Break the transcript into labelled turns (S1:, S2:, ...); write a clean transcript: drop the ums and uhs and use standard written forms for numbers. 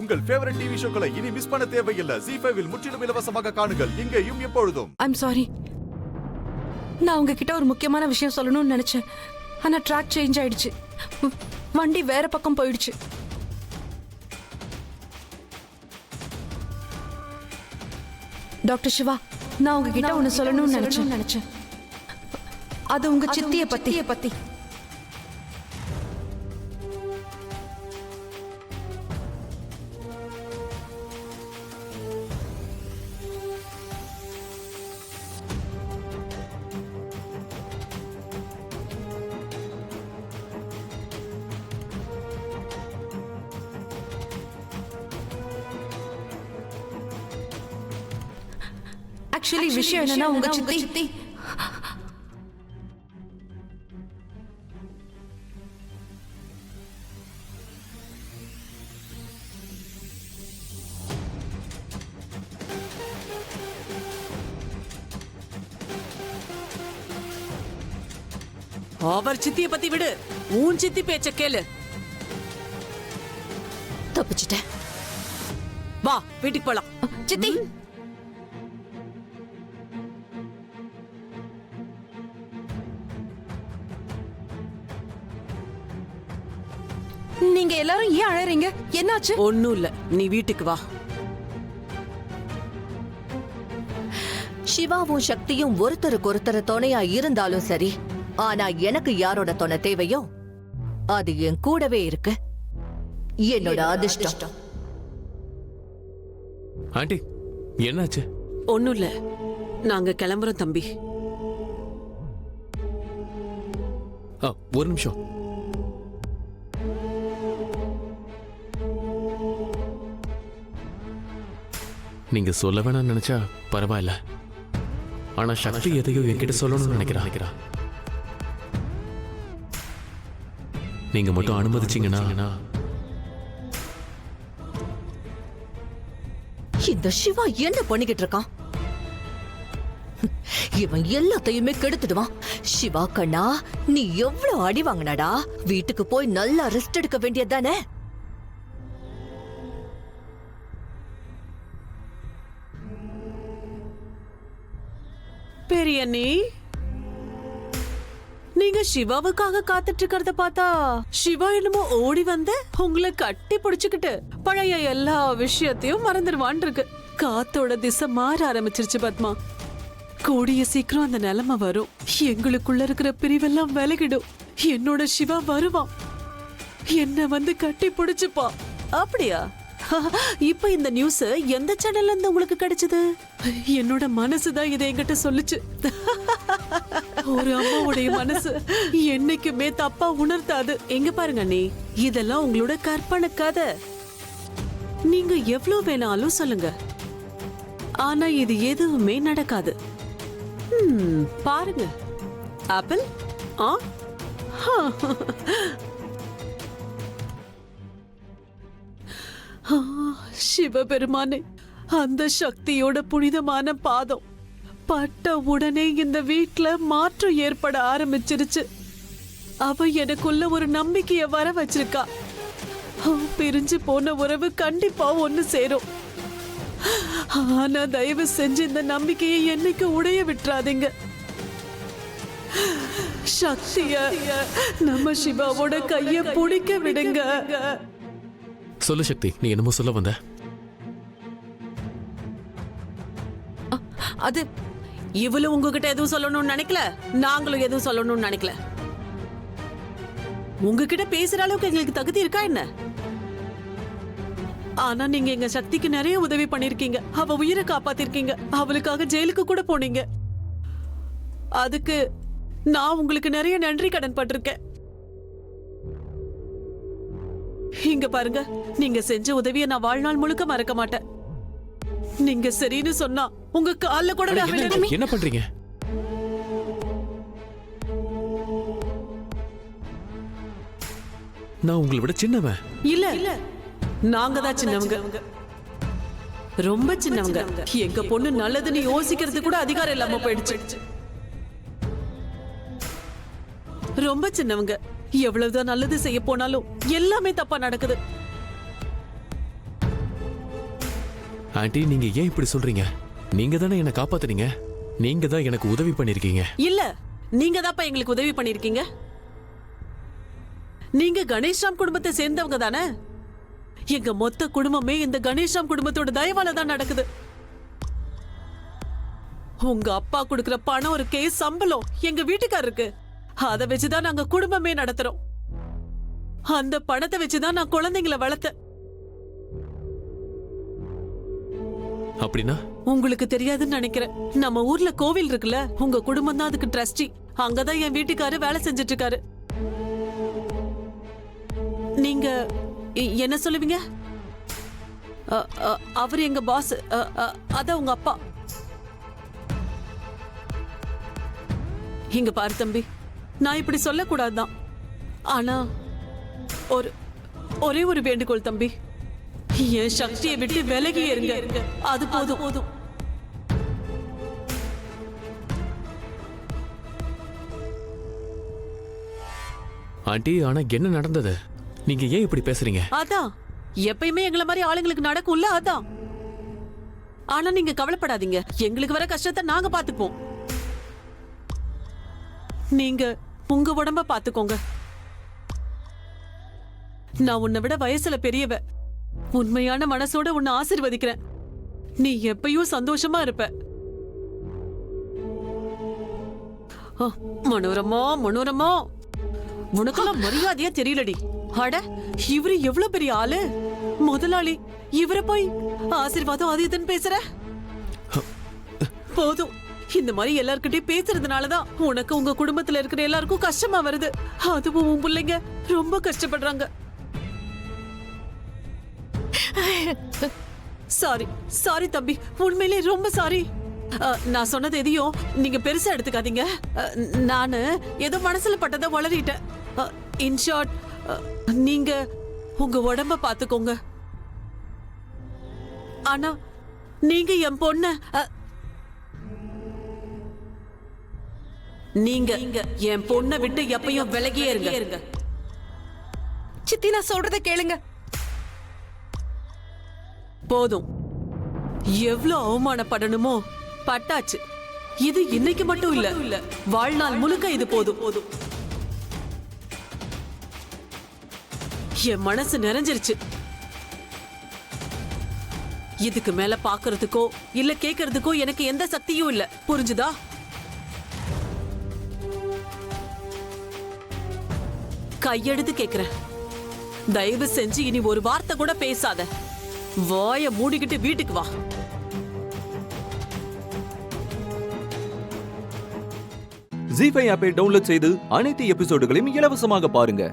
S1: உங்கள் favourite TV ஷோக்களை இனி miss பண்ண தேவையில்லை. ZEE5 இல் முற்றிலும் இலவசமாக காணுங்கள், இங்கேயும் எப்பொழுதும்.
S2: ஐம் சாரி, நான் உங்ககிட்ட ஒரு முக்கியமான விஷயம் சொல்லணும்னு நினைச்சேன். ஆனா ட்ராக் சேஞ்ச் ஆயிடுச்சு. வண்டி வேற பக்கம் போயிடுச்சு. டாக்டர் சிவா, நான் உங்ககிட்ட ஒன்னு சொல்லணும்னு நினைச்சேன். அது உங்க சித்திய பத்தி. ஆக்சுவலி விஷயம் என்னன்னா உங்க சித்தி
S3: அவர் சித்திய பத்தி விடு, உன் சித்தி பேச்ச கேளு.
S4: தப்பிச்சிட்டேன்.
S3: வா வீட்டுக்கு போலாம்.
S2: சித்தி, நீங்க எல்லாரும் ஏன் அழறீங்க? என்னாச்சு?
S3: ஒண்ணும் இல்ல, நீ வீட்டுக்கு வா.
S4: சிவாவும் சக்தியும் ஒருத்தருக்கு துணையா இருந்தாலும் சரி, ஆனா எனக்கு யாரோட துணை தேவையோ அது என் கூடவே இருக்கு. என்னோட அதிர்ஷ்டம்.
S5: ஆண்டி, என்னாச்சு?
S3: ஒண்ணும் இல்ல, நாங்க கிளம்புறோம் தம்பி.
S5: ஒரு நிமிஷம். நீங்க சொல்ல வேணாம்னு நினைச்சா பரவாயில்ல. ஆனா சக்தி எதையோ என்கிட்ட சொல்லணும்னு நினைக்கிறா. நீங்க மட்டும் அனுமதிச்சீங்கன்னா.
S4: இந்த சிவா என்ன பண்ணிக்கிட்டு இருக்கான்? இவன் எல்லாத்தையுமே கெடுத்துடுவான். சிவா கண்ணா, நீ எவ்வளவு அடி வாங்கினடா? வீட்டுக்கு போய் நல்லா ரெஸ்ட் எடுக்க வேண்டியதானே?
S3: பெரியண்ணி, நீங்க சிவாவுக்காக காத்துட்டு இருக்கிறத பார்த்தா சிவா என்னமோ ஓடி வந்து உங்களை கட்டி பிடிச்சுக்கிட்டு பழைய எல்லா விஷயத்தையும் மறந்துடுவான் இருக்கு. காத்தோட திசை மாற ஆரம்பிச்சிருச்சு பத்மா. கூடிய சீக்கிரம் அந்த நிலைமை வரும். எங்களுக்குள்ள இருக்கிற பிரிவெல்லாம் விலகிடும். என்னோட சிவா வருவான், என்ன வந்து கட்டி பிடிச்சுப்பா. அப்படியா? இப்ப இந்த நியூஸ் எந்த சேனல்ல இருந்து உங்களுக்கு கிடைச்சது? என்னோட மனசுதான் இதை என்கிட்ட சொல்லுச்சு. ஒரு அம்மாவுடைய மனசு என்னைக்குமே தப்பா உணர்த்தாது. எங்க பாருங்க அண்ணி, இதெல்லாம் உங்களோட கற்பனை கதை. நீங்க எவ்வளவு வேணாலும் சொல்லுங்க, ஆனா இது எதுவுமே நடக்காது. பாருங்க, ஆப்பிள். சிவபெருமானே, அந்த சக்தியோட புனிதமான பாதம் பட்ட உடனே இந்த வீட்ல மாற்றம் ஏற்பட ஆரம்பிச்சிருச்சு. அவ எனக்குள்ள ஒரு நம்பிக்கைய வர வச்சிருக்கா. பிரிஞ்சு போன உறவு கண்டிப்பா ஒண்ணு சேரும். ஆனா தயவு செஞ்சு இந்த நம்பிக்கையை என்னைக்கு உடைய விட்டுறாதீங்க. சக்திய நம்ம சிவாவோட கைய பிடிக்க விடுங்க.
S5: சொல்லு சக்தி, நீ என்னமோ சொல்ல வந்த?
S2: அது
S3: இவளும் உங்ககிட்ட எதுவும் சொல்லணும்னு நினைக்கல, நாங்களும் எதுவும் சொல்லணும்னு நினைக்கல. உங்ககிட்ட பேசுற அளவுக்கு எங்களுக்கு தகுதி இருக்கா என்ன? ஆனா நீங்க எங்க சக்திக்கு நிறைய உதவி பண்ணிருக்கீங்க. அவ உயிரை காப்பாத்திருக்கீங்க. அவளுக்காக ஜெயிலுக்கு கூட போனீங்க. அதுக்கு நான் உங்களுக்கு நிறைய நன்றி கடன் பட்டிருக்கேன். இங்க பாருங்க, நீங்க செஞ்ச உதவியை நான் வாழ்நாள் முழுக்க மறக்க மாட்டேன். நீங்க சரின்னு சொன்னா உங்க கால்ல கூட
S5: என்ன பண்றீங்க? நான் உங்களை விட சின்னவன்
S3: இல்ல, நாங்க தான் சின்னவங்க, ரொம்ப சின்னவங்க. எங்க பொண்ணு நல்லதுன்னு யோசிக்கிறது கூட அதிகாரம் இல்லாம போயிடுச்சு. ரொம்ப சின்னவங்க. எவ்வளவுதான் நல்லது செய்ய போனாலும் எல்லாமே தப்பா நடக்குது.
S5: ஆண்டி நீங்க ஏன் இப்படி சொல்றீங்க? நீங்க தானே என்னை காப்பாத்துறீங்க. நீங்க தான் எனக்கு உதவி பண்ணிருக்கீங்க.
S3: இல்ல, நீங்க தான்ப்பா எங்களுக்கு உதவி பண்ணிருக்கீங்க. நீங்க கணேஷ்ராம் குடும்பத்தை சேர்ந்தவங்க தானே? எங்க மொத்த குடும்பமே இந்த கணேஷ்ராம் குடும்பத்தோட தயவால தான் நடக்குது. உங்க அப்பா கொடுக்கிற பணம் ஒரு கேஸ் சம்பளம் எங்க வீட்டுக்காரருக்கு. அதை வச்சுதான் நாங்க குடும்பமே நடத்துறோம். அந்த பணத்தை வச்சுதான் நான் குழந்தைங்களை வளர்த்தேன்.
S5: அப்படின்னா
S3: உங்களுக்கு தெரியாதுன்னு நினைக்கிறேன். நம்ம ஊர்ல கோவில் இருக்குல்ல, உங்க குடும்பம் தான் அதுக்கு ட்ரஸ்டி. அங்கதான் என் வீட்டுக்காரு வேலை செஞ்சுட்டு இருக்காரு. நீங்க என்ன சொல்லுவீங்க? அவர் எங்க பாஸ். அதான் உங்க அப்பா. இங்க பாரு தம்பி, நான் இப்படி சொல்லக்கூடாதுதான். ஆனா ஒரே ஒரு வேண்டுகோள் தம்பி, என் சக்தியை விட்டு விலகி இருங்க. அது போதும்.
S5: ஆண்டி ஆனா என்ன நடந்தது? நீங்க ஏன் இப்படி பேசுறீங்க?
S3: அதான் எப்பயுமே எங்களை மாதிரி ஆளுங்களுக்கு நடக்கும்ல, அதான். ஆனா நீங்க கவலைப்படாதீங்க, எங்களுக்கு வர கஷ்டத்தை நாங்க பாத்துப்போம். நீங்க உங்க உடம்ப பாத்துக்கோங்க. நான் உன்னை விட வயசுல பெரியவ. உண்மையான மனசோட உன்னை ஆசீர்வதிக்கிறேன். நீ எப்பயும் சந்தோஷமா இருப்ப. மனோரமா உனக்கெல்லாம் மரியாதையா தெரியலடி. அட, இவரு எவ்வளவு பெரிய ஆளு, முதலாளி. இவரை போய் ஆசீர்வாதம் அது இதுன்னு பேசுற. போதும், இந்த மாதிரி எல்லார்கிட்டயும் பேசுறதுனாலதான் உனக்கு உங்க குடும்பத்துல இருக்கிற எல்லாருக்கும் கஷ்டமா வருது. அதுவும் உன் பிள்ளைங்க ரொம்ப கஷ்டப்படுறாங்க. சாரி தம்பி, உண்மையிலே ரொம்ப சாரி. நான் சொன்னது எதையும் நீங்க பெருசா எடுத்துக்காதீங்க. நானு ஏதோ மனசுல பட்டதை வளரிட்டேன். இன் ஷார்ட், நீங்க உங்க உடம்ப பாத்துக்கோங்க. ஆனா நீங்க என் பொண்ண நீங்க என் பொண்ணை விட்டு எப்பயும் விலகியே இருங்க.
S2: சித்தி நான் சொல்றதை கேளுங்க.
S3: போதும், எவ்வளவு அவமானப்படணுமோ பட்டாச்சு. இது இன்னைக்கு மட்டும் இல்ல, வாழ்நாள் முழுக்க இது போதும். என் மனசு நிறைஞ்சிருச்சு. இதுக்கு மேல பாக்குறதுக்கோ இல்ல கேக்குறதுக்கோ எனக்கு எந்த சக்தியும் இல்ல. புரிஞ்சுதா? கையெடுத்து கேக்குறேன், தயவு செஞ்சு இனி ஒரு வார்த்தை கூட பேசாத. வாய மூடிக்கிட்டு வீட்டுக்கு வா.
S6: ஜீ5 ஆப்பை டவுன்லோட் செய்து அனைத்து எபிசோடுகளையும் இலவசமாக பாருங்க.